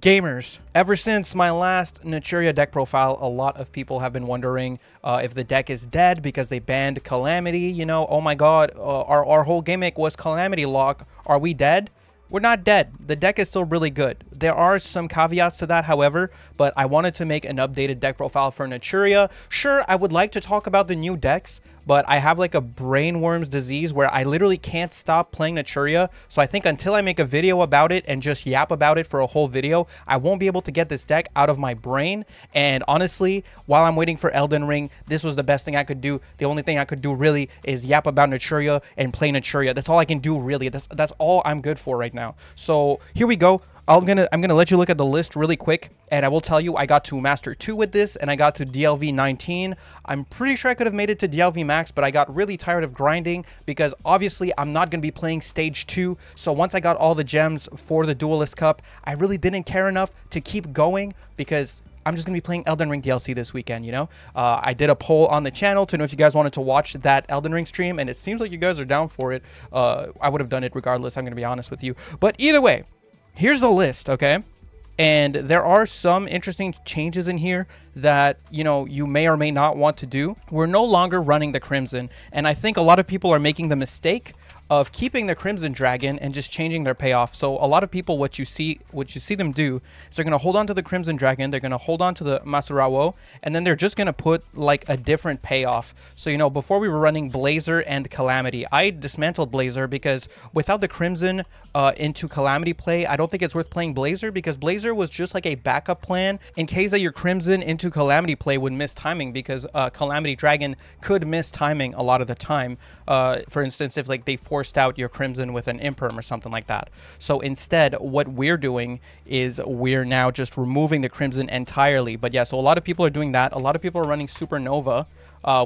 Gamers, ever since my last Naturia deck profile, a lot of people have been wondering if the deck is dead because they banned Calamity. You know, oh my god, our whole gimmick was Calamity lock. Are we dead? We're not dead. The deck is still really good. There are some caveats to that, however, but I wanted to make an updated deck profile for Naturia. Sure, I would like to talk about the new decks, but I have like a brainworms disease where I literally can't stop playing Naturia. So I think until I make a video about it and just yap about it for a whole video, I won't be able to get this deck out of my brain. And honestly, while I'm waiting for Elden Ring, this was the best thing I could do. The only thing I could do really is yap about Naturia and play Naturia. That's all I can do really. That's all I'm good for right now. So here we go. I'm gonna let you look at the list really quick, and I will tell you I got to Master 2 with this, and I got to DLV 19. I'm pretty sure I could have made it to DLV Max, but I got really tired of grinding because obviously I'm not gonna be playing Stage 2. So once I got all the gems for the Duelist Cup, I really didn't care enough to keep going because I'm just gonna be playing Elden Ring DLC this weekend, you know? I did a poll on the channel to know if you guys wanted to watch that Elden Ring stream, and it seems like you guys are down for it. I would have done it regardless, I'm gonna be honest with you. But either way, here's the list, okay? And there are some interesting changes in here that, you know, you may or may not want to do. We're no longer running the Crimson, and I think a lot of people are making the mistake of keeping the Crimson Dragon and just changing their payoff. So a lot of people, what you see them do is they're going to hold on to the Crimson Dragon, they're going to hold on to the masterduel, and then they're just going to put like a different payoff. So, you know, before we were running Blazer and Calamity, I dismantled Blazer because without the Crimson into Calamity play, I don't think it's worth playing Blazer because Blazer was just like a backup plan in case that your Crimson into Calamity play would miss timing, because Calamity Dragon could miss timing a lot of the time. For instance, if like they forced out your Crimson with an Imperm or something like that. So instead, what we're doing is we're now just removing the Crimson entirely. But yeah, so a lot of people are doing that. A lot of people are running Supernova,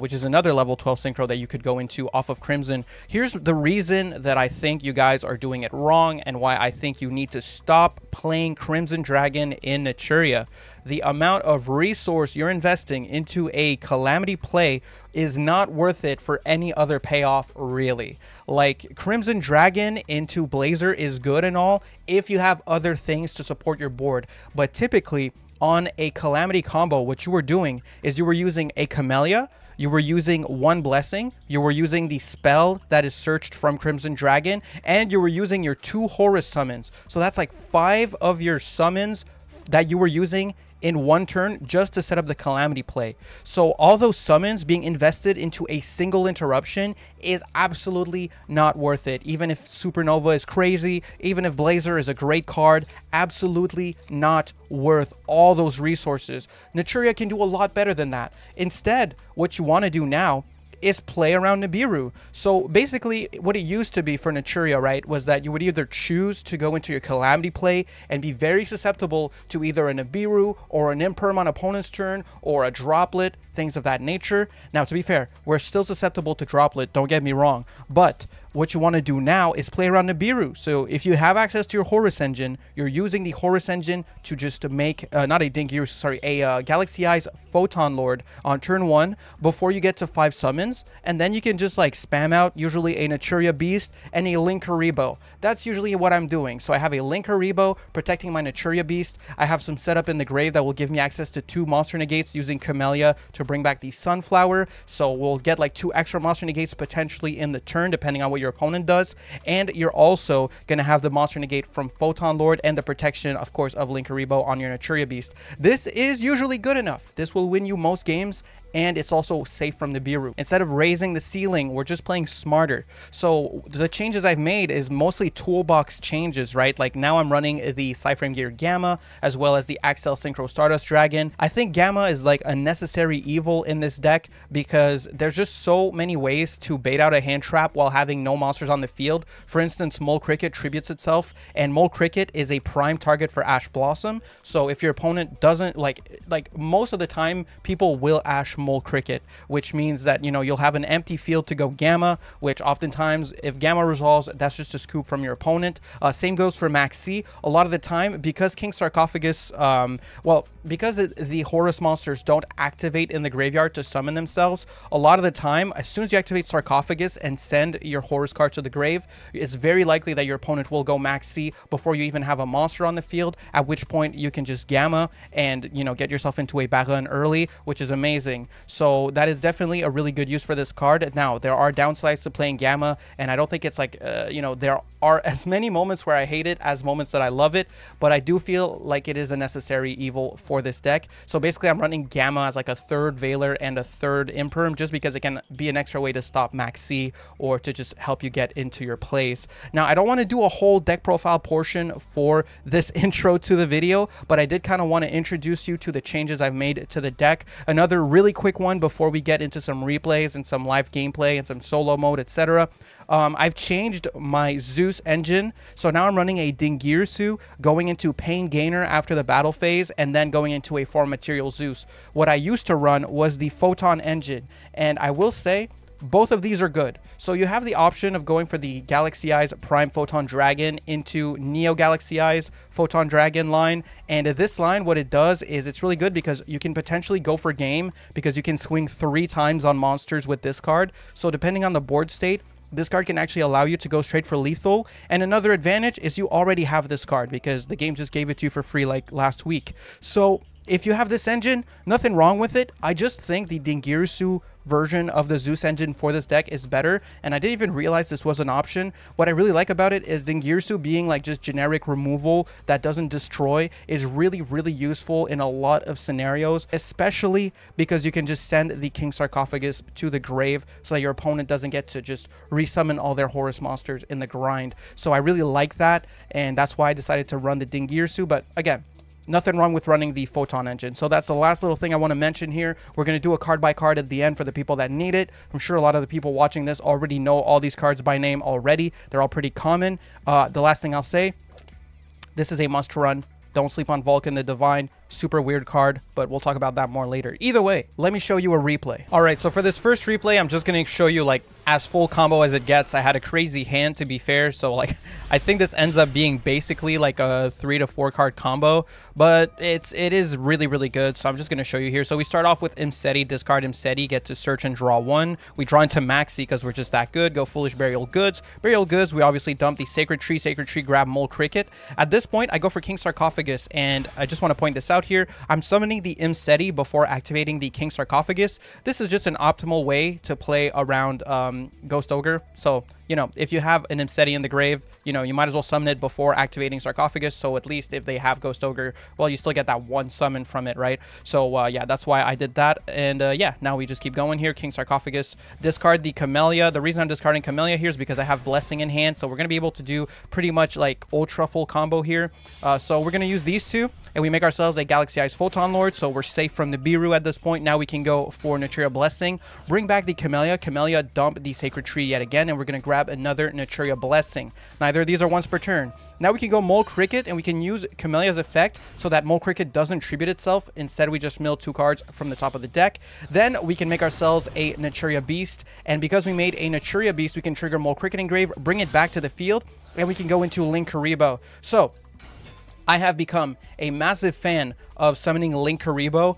which is another level 12 synchro that you could go into off of Crimson. Here's the reason that I think you guys are doing it wrong and why I think you need to stop playing Crimson Dragon in Naturia. The amount of resource you're investing into a Calamity play is not worth it for any other payoff, really. Like, Crimson Dragon into Blazer is good and all if you have other things to support your board, but typically on a Calamity combo, what you were doing is you were using a Camellia, you were using one Blessing, you were using the spell that is searched from Crimson Dragon, and you were using your 2 Horus summons. So that's like 5 of your summons that you were using in one turn just to set up the Calamity play. So all those summons being invested into a single interruption is absolutely not worth it. Even if Supernova is crazy, even if Blazer is a great card, absolutely not worth all those resources. Naturia can do a lot better than that. Instead, what you want to do now is play around Nibiru. So basically what it used to be for Naturia, right, was that you would either choose to go into your Calamity play and be very susceptible to either a Nibiru or an Imperm on opponent's turn or a Droplet, things of that nature. Now, to be fair, we're still susceptible to Droplet, don't get me wrong, but what you want to do now is play around Nibiru. So if you have access to your Horus engine, you're using the Horus engine to just make, not a Dingy, sorry, a Galaxy Eyes Photon Lord on turn 1 before you get to 5 summons. And then you can just like spam out usually a Naturia Beast and a Linkuriboh. That's usually what I'm doing. So I have a Linkuriboh protecting my Naturia Beast. I have some setup in the grave that will give me access to 2 monster negates using Camellia to bring back the Sunflower. So we'll get like 2 extra monster negates potentially in the turn, depending on what your opponent does. And you're also going to have the monster negate from Photon Lord and the protection, of course, of Linkuriboh on your Naturia Beast. This is usually good enough. This will win you most games, and it's also safe from Nibiru. Instead of raising the ceiling, we're just playing smarter. So the changes I've made is mostly toolbox changes, right? Like now I'm running the Cyframe Gear Gamma as well as the Axel Synchro Stardust Dragon. I think Gamma is like a necessary evil in this deck because there's just so many ways to bait out a hand trap while having no monsters on the field. For instance, Mole Cricket tributes itself, and Mole Cricket is a prime target for Ash Blossom. So if your opponent doesn't like most of the time people will Ash Mole Cricket, which means that, you know, you'll have an empty field to go Gamma, which oftentimes if Gamma resolves, that's just a scoop from your opponent. Same goes for Max C. A lot of the time, because King Sarcophagus, well, because the Horus monsters don't activate in the graveyard to summon themselves, a lot of the time, as soon as you activate Sarcophagus and send your Horus card to the grave, it's very likely that your opponent will go max C before you even have a monster on the field, at which point you can just Gamma and, you know, get yourself into a Baron early, which is amazing. So that is definitely a really good use for this card. Now, there are downsides to playing Gamma, and I don't think it's like, you know, there are as many moments where I hate it as moments that I love it, but I do feel like it is a necessary evil for this deck. So basically, I'm running Gamma as like a third Veiler and a third Imperm, just because it can be an extra way to stop max C or to just help you get into your plays. Now, I don't want to do a whole deck profile portion for this intro to the video, but I did kind of want to introduce you to the changes I've made to the deck. Another really quick one before we get into some replays and some live gameplay and some solo mode, etc. I've changed my Zeus engine, so now I'm running a Dingirsu, going into Pain Gainer after the battle phase, and then going into a 4 material Zeus. What I used to run was the Photon engine, and I will say, both of these are good. So you have the option of going for the Galaxy Eyes Prime Photon Dragon into Neo Galaxy Eyes Photon Dragon line. And this line, what it does is it's really good because you can potentially go for game because you can swing 3 times on monsters with this card. So depending on the board state, this card can actually allow you to go straight for lethal. And another advantage is you already have this card because the game just gave it to you for free like last week. So if you have this engine, nothing wrong with it. I just think the Dingirsu version of the Zeus engine for this deck is better, and I didn't even realize this was an option. What I really like about it is Dingirsu being like just generic removal that doesn't destroy is really useful in a lot of scenarios, especially because you can just send the King Sarcophagus to the grave so that your opponent doesn't get to just resummon all their Horus monsters in the grind. So I really like that, and that's why I decided to run the Dingirsu. But again, nothing wrong with running the Photon engine. So that's the last little thing I want to mention here. We're going to do a card by card at the end for the people that need it. I'm sure a lot of the people watching this already know all these cards by name already. They're all pretty common. The last thing I'll say, this is a must run. Don't sleep on Vulcan the Divine. Super weird card, but we'll talk about that more later. Either way, let me show you a replay. All right, so for this first replay, I'm just going to show you like as full combo as it gets. I had a crazy hand, to be fair, so like I think this ends up being basically like a 3 to 4 card combo, but it is really good. So I'm just going to show you here. So we start off with Imseti, discard Imseti, get to search and draw 1. We draw into Maxi because we're just that good. Go Foolish Burial Goods. Burial Goods, we obviously dump the Sacred Tree, grab Mole Cricket. At this point, I go for King Sarcophagus, and I just want to point this out here. I'm summoning the Imseti before activating the King Sarcophagus. This is just an optimal way to play around Ghost Ogre. So, you know, if you have an Imseti in the grave, you know, you might as well summon it before activating Sarcophagus. So at least if they have Ghost Ogre, well, you still get that 1 summon from it, right? So yeah, that's why I did that. And yeah, now we just keep going here. King Sarcophagus, discard the Camellia. The reason I'm discarding Camellia here is because I have Blessing in hand. So we're going to be able to do pretty much like ultra full combo here. So we're going to use these two, and we make ourselves a Galaxy Eyes Photon Lord. So we're safe from the Biru at this point. Now we can go for Naturia Blessing, bring back the Camellia. Camellia, dump the Sacred Tree yet again, and we're going to grab another Naturia Blessing. Neither of these are once per turn. Now we can go Mole Cricket, and we can use Camellia's effect so that Mole Cricket doesn't tribute itself. Instead, we just mill 2 cards from the top of the deck. Then we can make ourselves a Naturia Beast, and because we made a Naturia Beast, we can trigger Mole Cricket Engrave, bring it back to the field, and we can go into Linkuriboh. So I have become a massive fan of summoning Linkuriboh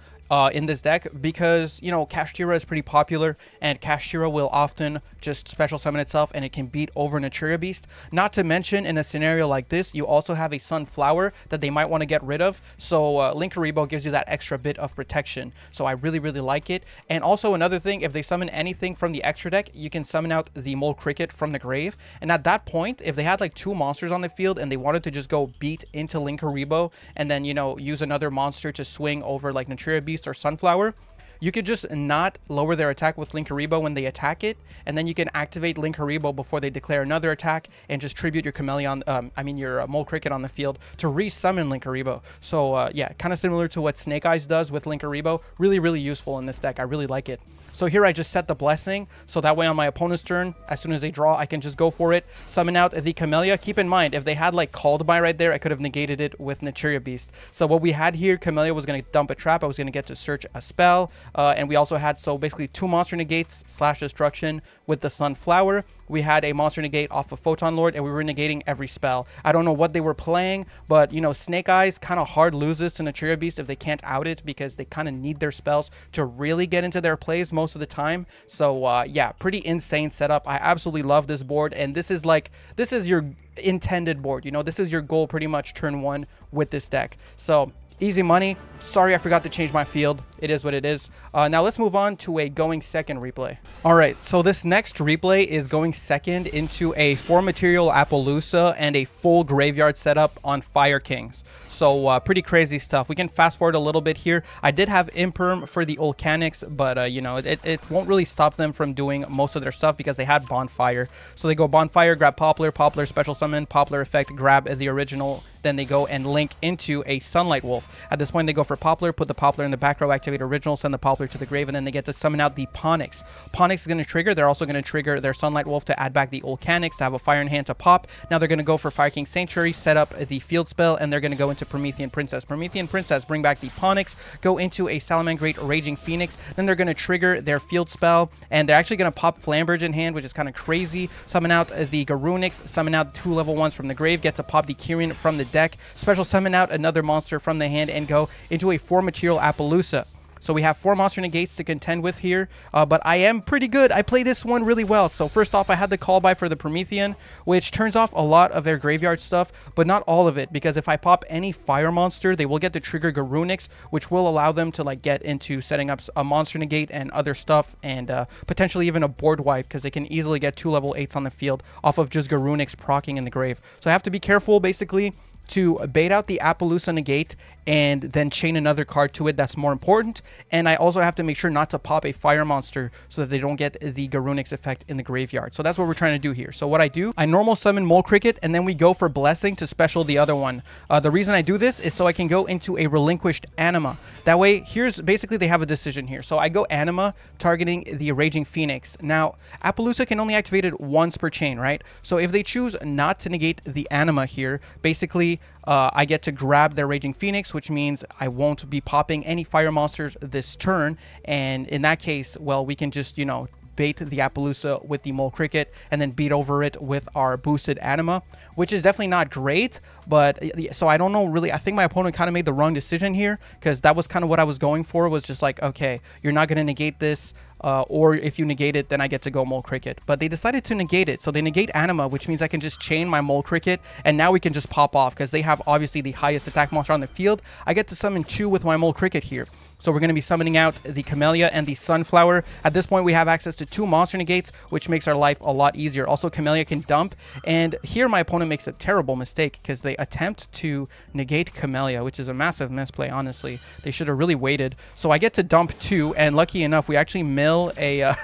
in this deck because, you know, Kashtira is pretty popular, and Kashtira will often just special summon itself and it can beat over Naturia Beast. Not to mention, in a scenario like this, you also have a Sunflower that they might want to get rid of. So Linkuriboh gives you that extra bit of protection. So I really like it. And also another thing, if they summon anything from the extra deck, you can summon out the Mole Cricket from the grave. And at that point, if they had like 2 monsters on the field and they wanted to just go beat into Linkuriboh and then, you know, use another monster to swing over like Naturia Beast or Sunflower, you could just not lower their attack with Linkuriboh when they attack it, and then you can activate Linkuriboh before they declare another attack and just tribute your Camellia on, your Mole Cricket on the field to re-summon Linkuriboh. So yeah, kind of similar to what Snake Eyes does with Linkuriboh. Really useful in this deck. I really like it. So here I just set the Blessing, so that way on my opponent's turn, as soon as they draw, I can just go for it, summon out the Camellia. Keep in mind, if they had like Called By right there, I could have negated it with Naturia Beast. So what we had here, Camellia was going to dump a trap, I was going to get to search a spell, and we also had, so basically 2 monster negates / destruction with the Sunflower. We had a monster negate off of Photon Lord, and we were negating every spell. I don't know what they were playing, but, you know, Snake Eyes kind of hard loses to Naturia Beast if they can't out it, because they kind of need their spells to really get into their plays most of the time. So, yeah, pretty insane setup. I absolutely love this board, and this is your intended board. You know, this is your goal pretty much turn 1 with this deck. So, easy money. Sorry, I forgot to change my field. It is what it is. Now let's move on to a going second replay. All right, so this next replay is going second into a 4 material Appaloosa and a full graveyard setup on Fire Kings. So pretty crazy stuff. We can fast forward a little bit here. I did have Imperm for the Volcanics, but you know, it won't really stop them from doing most of their stuff because they had Bonfire. So they go Bonfire, grab Poplar, Poplar special summon, Poplar effect, grab the original. Then they go and link into a Sunlight Wolf. At this point, they go for Poplar, put the Poplar in the back row, activate original, send the Poplar to the grave, and then they get to summon out the Ponix. Ponix is going to trigger. They're also going to trigger their Sunlight Wolf to add back the Volcanics to have a fire in hand to pop. Now they're going to go for Fire King Sanctuary, set up the field spell, and they're going to go into Promethean Princess. Promethean Princess, bring back the Ponix, go into a Salamangreat Raging Phoenix. Then they're going to trigger their field spell, and they're actually going to pop Flamberge in hand, which is kind of crazy. Summon out the Garunix, summon out 2 level 1s from the grave, get to pop the Kirin from the deck, special summon out another monster from the hand, and go into a 4 material Appaloosa. So we have 4 monster negates to contend with here, but I am pretty good. I play this one really well. So first off, I had the call by for the Promethean, which turns off a lot of their graveyard stuff, but not all of it, because if I pop any fire monster, they will get to trigger Garunix, which will allow them to like get into setting up a monster negate and other stuff, and potentially even a board wipe, because they can easily get 2 level 8s on the field off of just Garunix proccing in the grave. So I have to be careful, basically, to bait out the Appaloosa negate and then chain another card to it that's more important. And I also have to make sure not to pop a fire monster so that they don't get the Garunix effect in the graveyard. So that's what we're trying to do here. So what I do, I normal summon Mole Cricket, and then we go for Blessing to special the other one. The reason I do this is so I can go into a Relinquished Anima. That way, here's basically they have a decision here. So I go Anima, targeting the Raging Phoenix. Now, Appaloosa can only activate it once per chain, right? So if they choose not to negate the Anima here, basically, I get to grab their Raging Phoenix, which means I won't be popping any fire monsters this turn. And in that case, well, we can just, you know, bait the Appaloosa with the Mole Cricket and then beat over it with our boosted Anima, which is definitely not great. But so I don't know really, I think my opponent kind of made the wrong decision here, because that was kind of what I was going for, was just like, okay, you're not going to negate this, or if you negate it, then I get to go Mole Cricket. But they decided to negate it. So they negate Anima, which means I can just chain my Mole Cricket, and now we can just pop off, because they have obviously the highest attack monster on the field. I get to summon 2 with my Mole Cricket here. So we're going to be summoning out the Camellia and the Sunflower. At this point, we have access to 2 monster negates, which makes our life a lot easier. Also, Camellia can dump. And here my opponent makes a terrible mistake, because they attempt to negate Camellia, which is a massive misplay, honestly. They should have really waited. So I get to dump 2, and lucky enough, we actually mill a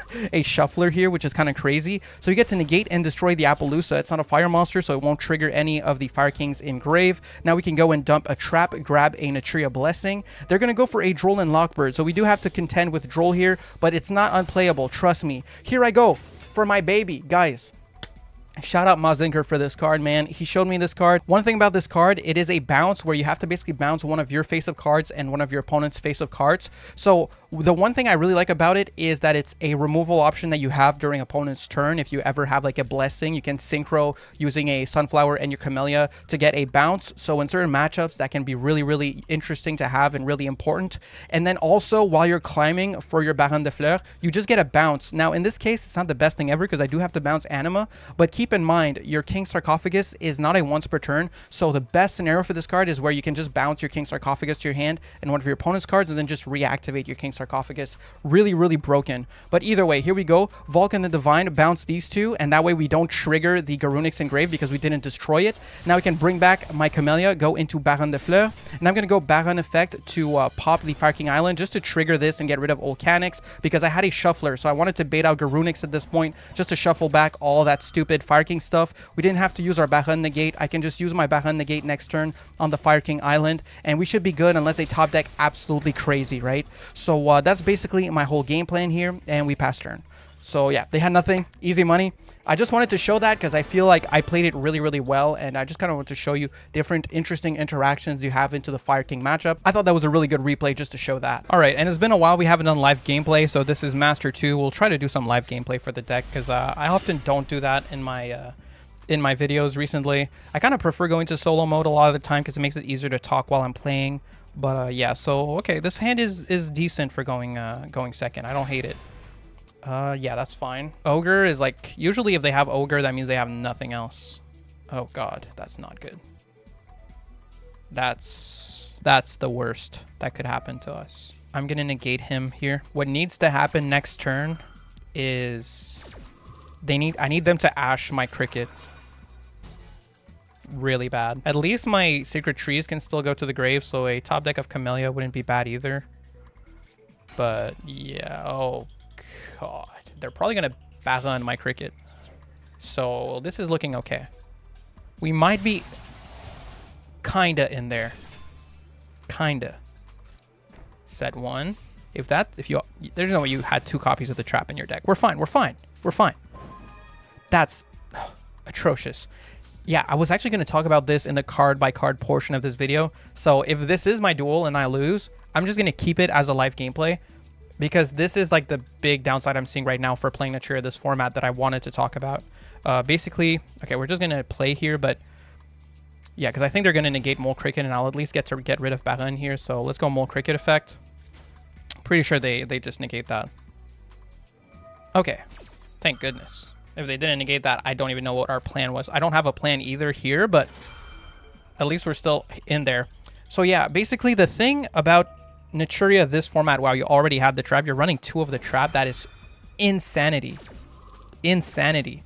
Shuffler here, which is kind of crazy. So you get to negate and destroy the Appaloosa. It's not a fire monster, so it won't trigger any of the Fire Kings in grave. Now we can go and dump a Trap, grab a Naturia Blessing. They're going to go for a Droll and Lockbird, so we do have to contend with Droll here, but it's not unplayable, trust me. Here I go for my baby, guys. Shout out Mazinker for this card, man. He showed me this card. One thing about this card, it is a bounce where you have to basically bounce one of your face-up cards and one of your opponent's face-up cards. So the one thing I really like about it is that it's a removal option that you have during opponent's turn. If you ever have like a Blessing, you can synchro using a Sunflower and your Camellia to get a bounce. So in certain matchups, that can be really, really interesting to have and really important. And then also, while you're climbing for your Baron de Fleur, you just get a bounce. Now, in this case, it's not the best thing ever, because I do have to bounce Anima, but keep in mind, your King Sarcophagus is not a once per turn. So the best scenario for this card is where you can just bounce your King Sarcophagus to your hand and one of your opponent's cards, and then just reactivate your King Sarcophagus. Really, really broken. But either way, here we go. Vulcan the Divine, bounce these 2, and that way we don't trigger the Garunix Engrave because we didn't destroy it. Now we can bring back my Camellia, go into Baron de Fleur, and I'm going to go Baron Effect to pop the Fire King Island just to trigger this and get rid of Volcanics, because I had a Shuffler, so I wanted to bait out Garunix at this point just to shuffle back all that stupid Fire King stuff. We didn't have to use our Baron Negate. I can just use my Baron Negate next turn on the Fire King Island, and we should be good unless they top deck absolutely crazy, right? So that's basically my whole game plan here, and we pass turn. So yeah, they had nothing. Easy money. I just wanted to show that because I feel like I played it really, really well, and I just kind of want to show you different interesting interactions you have into the Fire King matchup. I thought that was a really good replay just to show that. All right, and it's been a while we haven't done live gameplay, so this is Master 2. We'll try to do some live gameplay for the deck because I often don't do that in my videos recently. I kind of prefer going to solo mode a lot of the time because it makes it easier to talk while I'm playing. But yeah, so okay, this hand is decent for going second. I don't hate it. Yeah, that's fine. Ogre is like, usually if they have Ogre, that means they have nothing else. Oh god, that's not good. That's the worst that could happen to us. I'm gonna negate him here. What needs to happen next turn is I need them to Ash my Cricket really bad. At least my Sacred Trees can still go to the grave, so a top deck of Camellia wouldn't be bad either. But yeah, oh god, they're probably gonna Baron my Cricket, so this is looking okay. We might be kinda in there, kinda. Set one. If you there's no way you had 2 copies of the trap in your deck. We're fine. That's atrocious. Yeah, I was actually going to talk about this in the card by card portion of this video. So if this is my duel and I lose, I'm just going to keep it as a live gameplay, because this is like the big downside I'm seeing right now for playing Naturia this format that I wanted to talk about. Basically, okay, we're just going to play here, but yeah, because I think they're going to negate Mole Cricket, and I'll at least get rid of Baron here. So let's go Mole Cricket effect. Pretty sure they just negate that. Okay, thank goodness. If they didn't negate that, I don't even know what our plan was. I don't have a plan either here, but at least we're still in there. So yeah, basically the thing about Naturia this format, while you already have the trap, you're running 2 of the trap. That is insanity. Insanity.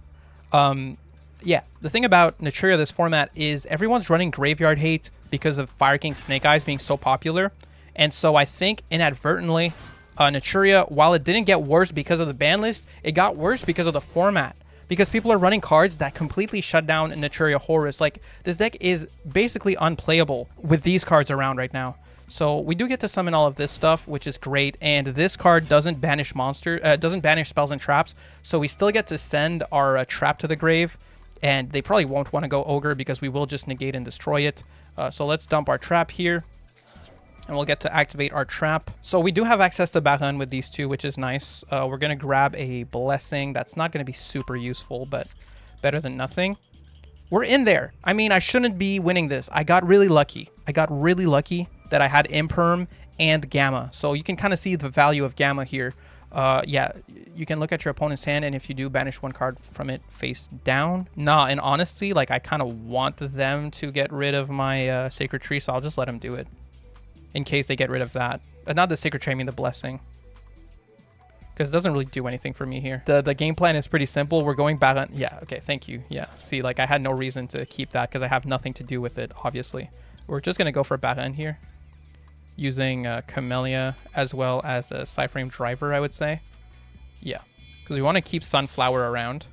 Yeah, the thing about Naturia this format is everyone's running Graveyard Hate because of Fire King Snake Eyes being so popular. And so I think inadvertently, Naturia, while it didn't get worse because of the ban list, it got worse because of the format. Because people are running cards that completely shut down Naturia Horus. Like, this deck is basically unplayable with these cards around right now. So we do get to summon all of this stuff, which is great. And this card doesn't banish doesn't banish spells and traps. So we still get to send our trap to the grave. And they probably won't want to go Ogre because we will just negate and destroy it. So let's dump our trap here. And we'll get to activate our trap. So we do have access to Baron with these 2, which is nice. We're going to grab a Blessing. That's not going to be super useful, but better than nothing. We're in there. I mean, I shouldn't be winning this. I got really lucky. I got really lucky that I had Imperm and Gamma. So you can kind of see the value of Gamma here. Yeah, you can look at your opponent's hand, and if you do, banish 1 card from it face down. Nah, and honestly, like, I kind of want them to get rid of my Sacred Tree, so I'll just let them do it. In case they get rid of that. Not the Sacred Tree, I mean the Blessing. Because it doesn't really do anything for me here. The game plan is pretty simple. We're going back on... Yeah, okay, thank you. Yeah, see, like, I had no reason to keep that because I have nothing to do with it, obviously. We're just going to go for Baron here. Using Camellia as well as a Cyframe Driver, I would say. Yeah, because we want to keep Sunflower around.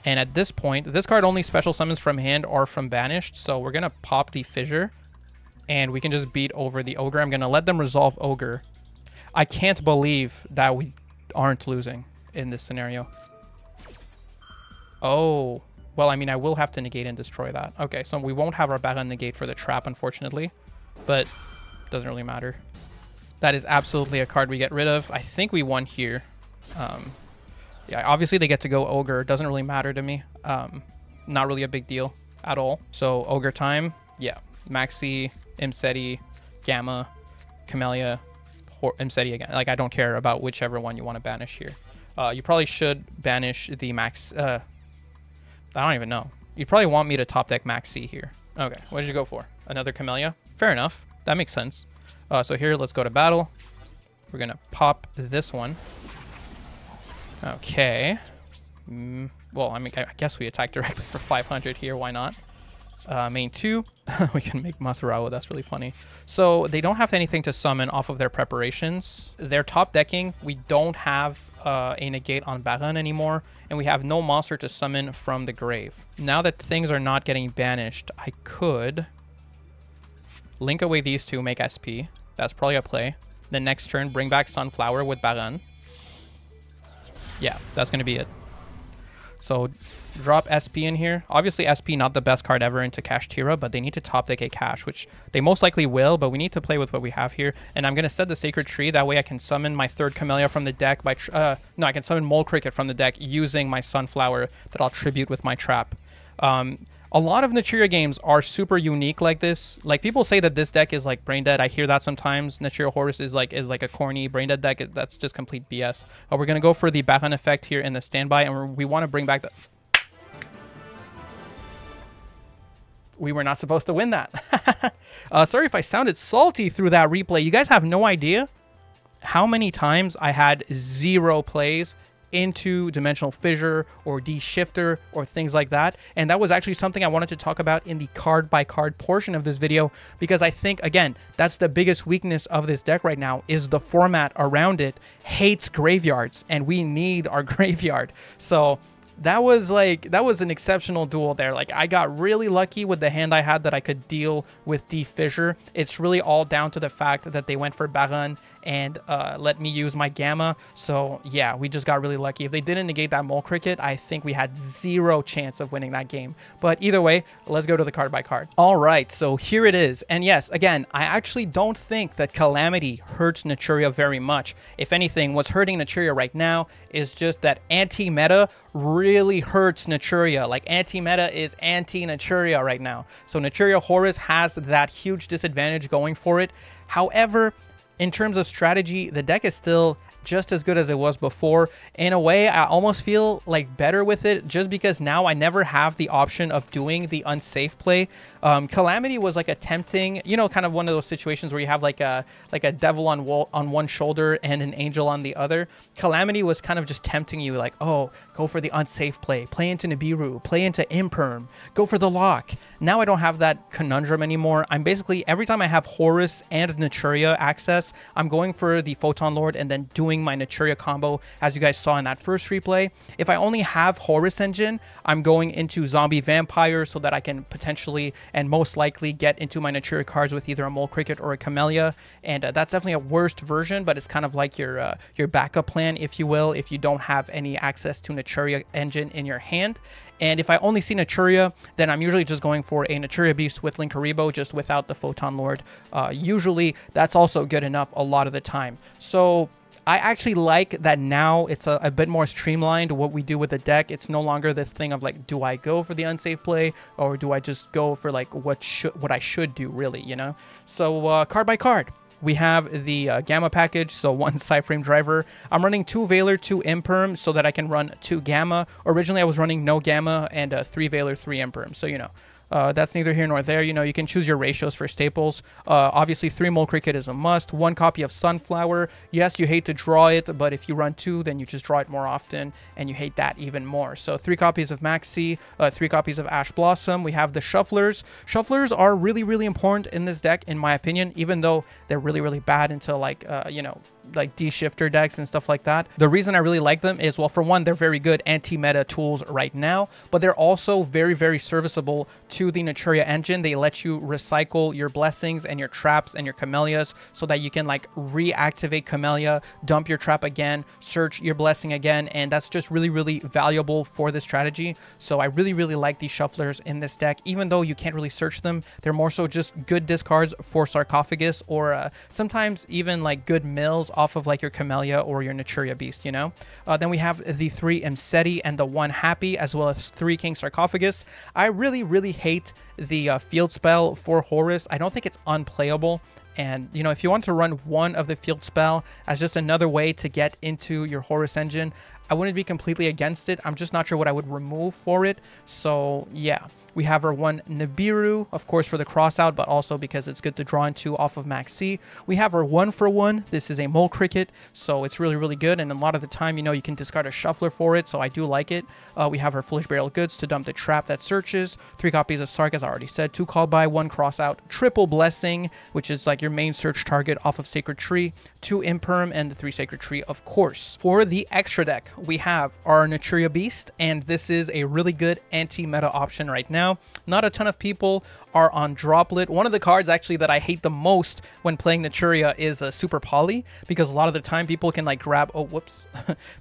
And at this point, this card only special summons from hand or from banished. So we're going to pop the Fissure. And we can just beat over the Ogre. I'm going to let them resolve Ogre. I can't believe that we aren't losing in this scenario. Oh. Well, I mean, I will have to negate and destroy that. Okay, so we won't have our Baron negate for the trap, unfortunately. But doesn't really matter. That is absolutely a card we get rid of. I think we won here. Yeah, obviously they get to go Ogre. Doesn't really matter to me. Not really a big deal at all. So Ogre time. Yeah. Maxi, Imseti, Gamma, Camellia, Imseti again. Like, I don't care about whichever one you want to banish here. You probably should banish the Max... I don't even know. You probably want me to top deck Maxi here. Okay, what did you go for? Another Camellia? Fair enough. That makes sense. So here, let's go to battle. We're going to pop this one. Okay. Well, I mean, I guess we attack directly for 500 here. Why not? Main 2. We can make Masarawa. That's really funny. So they don't have anything to summon off of their preparations. They're top decking. We don't have a negate on Baron anymore, and we have no monster to summon from the grave. Now that things are not getting banished, I could link away these 2, make SP. That's probably a play. The next turn, bring back Sunflower with Baron. Yeah, that's going to be it. So drop SP in here. Obviously, SP not the best card ever into Cash Tira, but they need to top deck a Cash, which they most likely will, but we need to play with what we have here. And I'm going to set the Sacred Tree. That way I can summon my third Camellia from the deck by... no, I can summon Mole Cricket from the deck using my Sunflower that I'll tribute with my Trap. A lot of Naturia games are super unique like this. Like, people say that this deck is like brain dead. I hear that sometimes. Naturia Horus is like a corny brain dead deck. That's just complete BS. We're gonna go for the Bahan effect here in the standby, and we want to bring back the... We were not supposed to win that. Sorry if I sounded salty through that replay. You guys have no idea how many times I had 0 plays into Dimensional Fissure or D-Shifter or things like that. And that was actually something I wanted to talk about in the card by card portion of this video, because I think, again, that's the biggest weakness of this deck right now, is the format around it hates graveyards, and we need our graveyard. So that was an exceptional duel there. Like, I got really lucky with the hand I had that I could deal with D-Fissure. It's really all down to the fact that they went for Baran and let me use my Gamma. So yeah, we just got really lucky. If they didn't negate that Mole Cricket, I think we had 0 chance of winning that game. But either way, let's go to the card by card. All right, so here it is. And yes, again, I actually don't think that Calamity hurts Naturia very much. If anything, what's hurting Naturia right now is just that anti-meta really hurts Naturia. Like, anti-meta is anti-Naturia right now. So Naturia Horus has that huge disadvantage going for it. However, in terms of strategy, the deck is still just as good as it was before. In a way, I almost feel like better with it, just because now I never have the option of doing the unsafe play. Calamity was like a tempting, you know, kind of one of those situations where you have like a devil on one shoulder and an angel on the other. Calamity was kind of just tempting you, like, oh, go for the unsafe play into Nibiru, play into Imperm, go for the lock. Now I don't have that conundrum anymore. I'm basically, every time I have Horus and Naturia access, I'm going for the Photon Lord and then doing my Naturia combo, as you guys saw in that first replay. If I only have Horus Engine, I'm going into Zombie Vampire so that I can potentially and most likely get into my Naturia cards with either a Mole Cricket or a Camellia. And that's definitely a worst version, but it's kind of like your backup plan, if you will, if you don't have any access to Naturia Engine in your hand. And if I only see Naturia, then I'm usually just going for a Naturia Beast with Linkaribo, just without the Photon Lord. Usually, that's also good enough a lot of the time. So I actually like that now it's a bit more streamlined what we do with the deck. It's no longer this thing of like, do I go for the unsafe play or do I just go for like what I should do, really, you know? So card by card. We have the Gamma package, so 1 Cyframe driver. I'm running 2 Veiler, 2 Imperm, so that I can run 2 Gamma. Originally, I was running no Gamma and 3 Veiler, 3 Imperm, so, you know. That's neither here nor there. You know, you can choose your ratios for staples. Obviously, 3 Mole Cricket is a must. 1 copy of Sunflower. Yes, you hate to draw it, but if you run 2, then you just draw it more often, and you hate that even more. So 3 copies of Maxi, 3 copies of Ash Blossom. We have the Shufflers. Shufflers are really, really important in this deck, in my opinion, even though they're really, really bad until, like, you know, like D-Shifter decks and stuff like that. The reason I really like them is, well, for one, they're very good anti-meta tools right now, but they're also very, very serviceable to the Naturia engine. They let you recycle your blessings and your traps and your Camellias so that you can like reactivate Camellia, dump your trap again, search your blessing again, and that's just really, really valuable for this strategy. So I really, really like these Shufflers in this deck. Even though you can't really search them, they're more so just good discards for Sarcophagus, or sometimes even like good mills off of like your Camellia or your Naturia Beast, you know? Then we have the 3 Mseti and the 1 Happy, as well as 3 King Sarcophagus. I really, really hate the field spell for Horus. I don't think it's unplayable. And, you know, if you want to run 1 of the field spell as just another way to get into your Horus engine, I wouldn't be completely against it. I'm just not sure what I would remove for it. So, yeah. We have our 1 Nibiru, of course, for the crossout, but also because it's good to draw into off of Max C. We have our 1-for-1. This is a Mole Cricket, so it's really, really good. And a lot of the time, you know, you can discard a Shuffler for it, so I do like it. We have our Foolish Burial Goods to dump the trap that searches. 3 copies of Sark, as I already said. 2 Called By, 1 Crossout. Triple Blessing, which is like your main search target off of Sacred Tree. 2 Imperm, and the 3 Sacred Tree, of course. For the extra deck, we have our Naturia Beast, and this is a really good anti-meta option right now. now. Not a ton of people are on Droplet. One of the cards actually that I hate the most when playing Naturia is Super Poly, because a lot of the time people can like grab, oh whoops,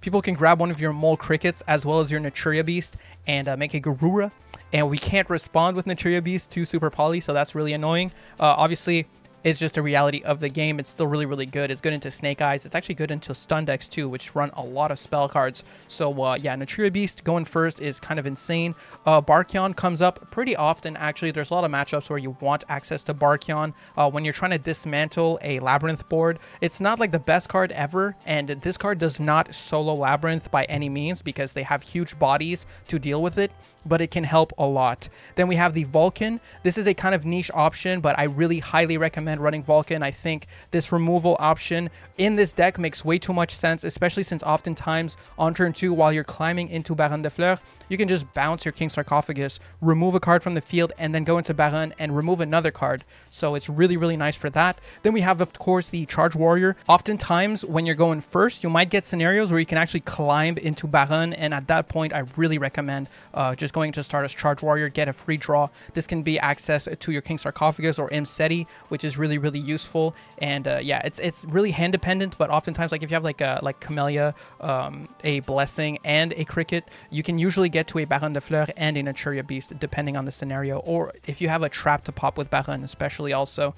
people can grab one of your Mole Crickets as well as your Naturia Beast and make a Garura, and we can't respond with Naturia Beast to Super Poly, so that's really annoying. Obviously, it's just a reality of the game. It's still really, really good. It's good into Snake Eyes. It's actually good into Stun decks too, which run a lot of spell cards. So yeah, Naturia Beast going first is kind of insane. Barkion comes up pretty often, actually. There's a lot of matchups where you want access to Barkion. When you're trying to dismantle a Labyrinth board, it's not like the best card ever, and this card does not solo Labyrinth by any means because they have huge bodies to deal with it, but it can help a lot. Then we have the Vulcan. This is a kind of niche option, but I really highly recommend running Vulcan. I think this removal option in this deck makes way too much sense, especially since oftentimes on turn 2, while you're climbing into Baronne de Fleurs, you can just bounce your King Sarcophagus, remove a card from the field, and then go into Baronne and remove another card. So it's really, really nice for that. Then we have, of course, the Charge Warrior. Oftentimes, when you're going first, you might get scenarios where you can actually climb into Baronne, and at that point, I really recommend just going to start as Charge Warrior, get a free draw. This can be access to your King Sarcophagus or Imseti, which is really, really useful. And yeah, it's really hand dependent, but oftentimes, like if you have like Camellia, a Blessing, and a Cricket, you can usually get to a Baronne de Fleurs and a Naturia Beast, depending on the scenario, or if you have a trap to pop with Baronne, especially also.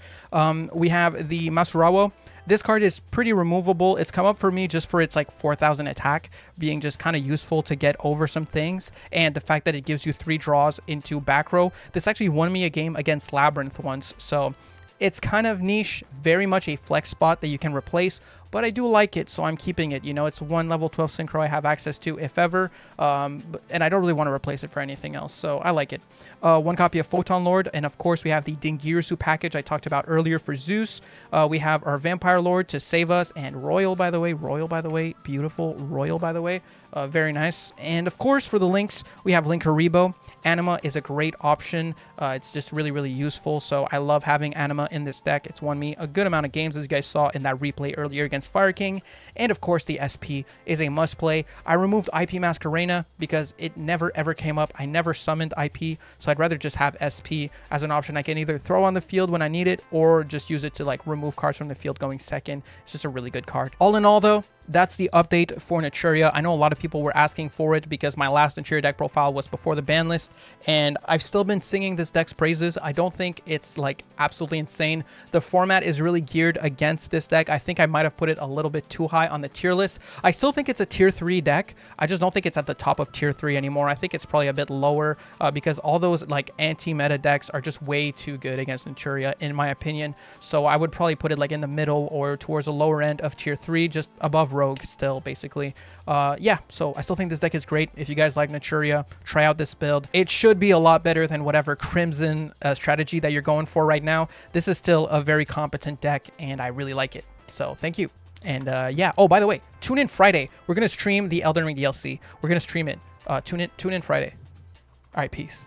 We have the Masurawo. This card is pretty removable. It's come up for me just for its like 4,000 attack being just kind of useful to get over some things, and the fact that it gives you 3 draws into back row. This actually won me a game against Labyrinth once, so it's kind of niche, very much a flex spot that you can replace, but I do like it, so I'm keeping it. You know, it's one level 12 synchro I have access to, if ever, and I don't really want to replace it for anything else, so I like it. 1 copy of Photon Lord, and of course we have the Dingirsu package I talked about earlier for Zeus. We have our Vampire Lord to save us, and Royal, by the way, beautiful, Royal, by the way, very nice. And of course, for the links, we have Linkuriboh. Anima is a great option. It's just really, really useful, so I love having Anima in this deck. It's won me a good amount of games, as you guys saw in that replay earlier against Fire King. And of course, the SP is a must play. I removed IP Masquerena because it never ever came up. I never summoned IP, so I'd rather just have SP as an option I can either throw on the field when I need it, or just use it to like remove cards from the field going second. It's just a really good card. All in all though, that's the update for Naturia. I know a lot of people were asking for it because my last Naturia deck profile was before the ban list, and I've still been singing this deck's praises. I don't think it's like absolutely insane. The format is really geared against this deck. I think I might have put it a little bit too high on the tier list. I still think it's a tier 3 deck. I just don't think it's at the top of tier 3 anymore. I think it's probably a bit lower because all those like anti-meta decks are just way too good against Naturia, in my opinion. So I would probably put it like in the middle or towards the lower end of tier 3, just above Rogue still, basically. Yeah, so I still think this deck is great. If you guys like Naturia, try out this build. It should be a lot better than whatever Crimson strategy that you're going for right now. This is still a very competent deck, and I really like it. So thank you. And yeah, oh, by the way, tune in Friday. We're going to stream the Elden Ring DLC. We're going to stream it. Tune in Friday. All right, peace.